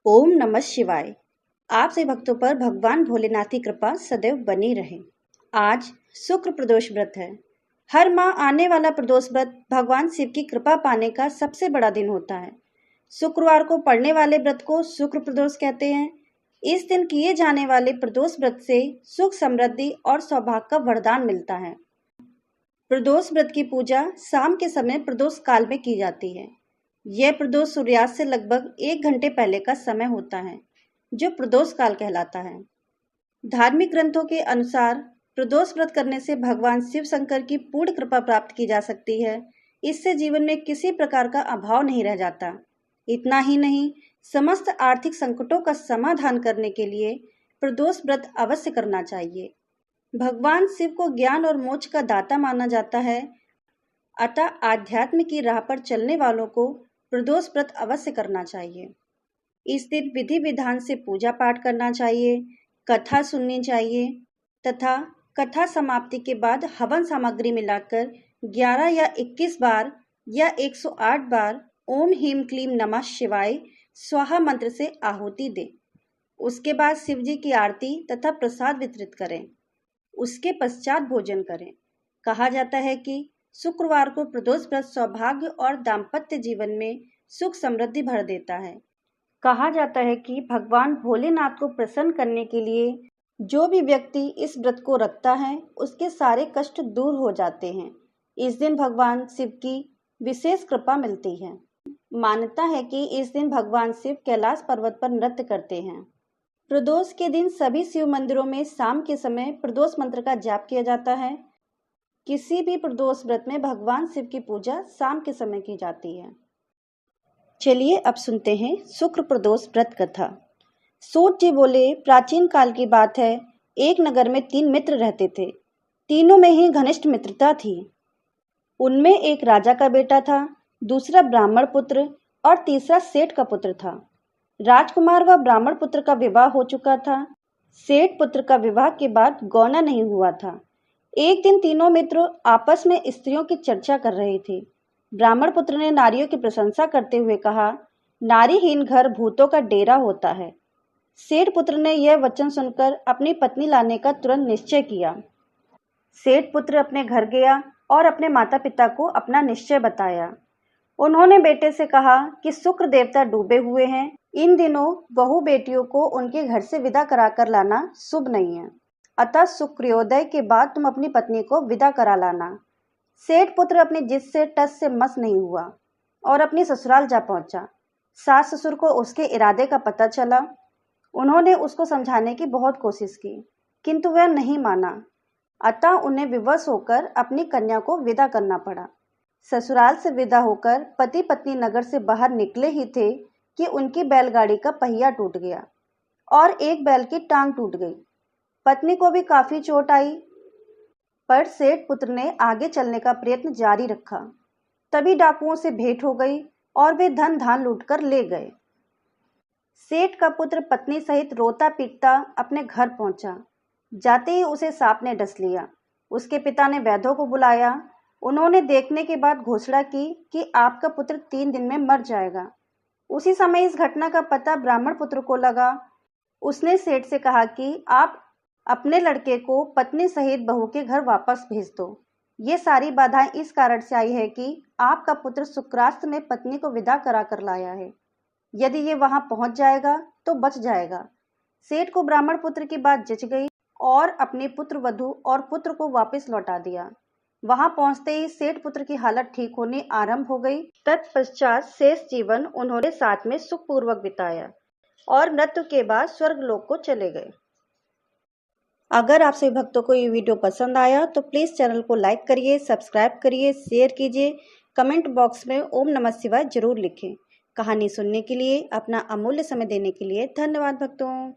ओम नमः शिवाय। आप सभी भक्तों पर भगवान भोलेनाथ की कृपा सदैव बनी रहे। आज शुक्र प्रदोष व्रत है। हर माह आने वाला प्रदोष व्रत भगवान शिव की कृपा पाने का सबसे बड़ा दिन होता है। शुक्रवार को पड़ने वाले व्रत को शुक्र प्रदोष कहते हैं। इस दिन किए जाने वाले प्रदोष व्रत से सुख समृद्धि और सौभाग्य का वरदान मिलता है। प्रदोष व्रत की पूजा शाम के समय प्रदोष काल में की जाती है। यह प्रदोष सूर्यास्त से लगभग 1 घंटे पहले का समय होता है, जो प्रदोष काल कहलाता है। धार्मिक ग्रंथों के अनुसार प्रदोष व्रत करने से भगवान शिव शंकर की पूर्ण कृपा प्राप्त की जा सकती है। इससे जीवन में किसी प्रकार का अभाव नहीं रह जाता। इतना ही नहीं, समस्त आर्थिक संकटों का समाधान करने के लिए प्रदोष व्रत अवश्य करना चाहिए। भगवान शिव को ज्ञान और मोक्ष का दाता माना जाता है, अतः आध्यात्म की राह पर चलने वालों को प्रदोष व्रत अवश्य करना चाहिए। इस दिन विधि विधान से पूजा पाठ करना चाहिए, कथा सुननी चाहिए तथा कथा समाप्ति के बाद हवन सामग्री मिलाकर 11 या 21 बार या 108 बार ओम ह्रीं क्लीं नमः शिवाय स्वाहा मंत्र से आहुति दें। उसके बाद शिव जी की आरती तथा प्रसाद वितरित करें। उसके पश्चात भोजन करें। कहा जाता है कि शुक्रवार को प्रदोष व्रत सौभाग्य और दाम्पत्य जीवन में सुख समृद्धि भर देता है। कहा जाता है कि भगवान भोलेनाथ को प्रसन्न करने के लिए जो भी व्यक्ति इस व्रत को रखता है, उसके सारे कष्ट दूर हो जाते हैं। इस दिन भगवान शिव की विशेष कृपा मिलती है। मान्यता है कि इस दिन भगवान शिव कैलाश पर्वत पर नृत्य करते हैं। प्रदोष के दिन सभी शिव मंदिरों में शाम के समय प्रदोष मंत्र का जाप किया जाता है। किसी भी प्रदोष व्रत में भगवान शिव की पूजा शाम के समय की जाती है। चलिए अब सुनते हैं शुक्र प्रदोष व्रत कथा। सूत जी बोले, प्राचीन काल की बात है, एक नगर में 3 मित्र रहते थे। तीनों में ही घनिष्ठ मित्रता थी। उनमें एक राजा का बेटा था, दूसरा ब्राह्मण पुत्र और तीसरा सेठ का पुत्र था। राजकुमार व ब्राह्मण पुत्र का विवाह हो चुका था। सेठ पुत्र का विवाह के बाद गौना नहीं हुआ था। एक दिन तीनों मित्र आपस में स्त्रियों की चर्चा कर रहे थे। ब्राह्मण पुत्र ने नारियों की प्रशंसा करते हुए कहा, नारीहीन घर भूतों का डेरा होता है। सेठ पुत्र ने यह वचन सुनकर अपनी पत्नी लाने का तुरंत निश्चय किया। सेठ पुत्र अपने घर गया और अपने माता पिता को अपना निश्चय बताया। उन्होंने बेटे से कहा कि शुक्र देवता डूबे हुए हैं, इन दिनों बहू बेटियों को उनके घर से विदा कराकर लाना शुभ नहीं है, अतः शुक्रोदय के बाद तुम अपनी पत्नी को विदा करा लाना। सेठ पुत्र अपनी जिद से टस से मस नहीं हुआ और अपनी ससुराल जा पहुंचा। सास ससुर को उसके इरादे का पता चला। उन्होंने उसको समझाने की बहुत कोशिश की, किंतु वह नहीं माना। अतः उन्हें विवश होकर अपनी कन्या को विदा करना पड़ा। ससुराल से विदा होकर पति पत्नी नगर से बाहर निकले ही थे कि उनकी बैलगाड़ी का पहिया टूट गया और एक बैल की टांग टूट गई। पत्नी को भी काफी चोट आई, पर सेठ पुत्र ने आगे चलने का प्रयत्न जारी रखा। तभी डाकुओं से भेंट हो गई और वे धन धान लूटकर ले गए। सेठ का पुत्र पत्नी सहित रोता पीटता अपने घर पहुंचा। जाते ही उसे सांप ने डस लिया। उसके पिता ने वैद्यों को बुलाया। उन्होंने देखने के बाद घोषणा की कि आपका पुत्र 3 दिन में मर जाएगा। उसी समय इस घटना का पता ब्राह्मण पुत्र को लगा। उसने सेठ से कहा कि आप अपने लड़के को पत्नी सहित बहू के घर वापस भेज दो। ये सारी बाधाएं इस कारण से आई है कि आपका पुत्र शुक्रास्त में पत्नी को विदा करा कर लाया है। यदि ये वहां पहुंच जाएगा तो बच जाएगा। सेठ को ब्राह्मण पुत्र की बात जच गई और अपने पुत्र वधू और पुत्र को वापस लौटा दिया। वहां पहुंचते ही सेठ पुत्र की हालत ठीक होने आरंभ हो गई। तत्पश्चात शेष जीवन उन्होंने साथ में सुखपूर्वक बिताया और मृत्यु के बाद स्वर्गलोक को चले गए। अगर आप सभी भक्तों को ये वीडियो पसंद आया तो प्लीज़ चैनल को लाइक करिए, सब्सक्राइब करिए, शेयर कीजिए। कमेंट बॉक्स में ओम नमः शिवाय जरूर लिखें। कहानी सुनने के लिए, अपना अमूल्य समय देने के लिए धन्यवाद भक्तों।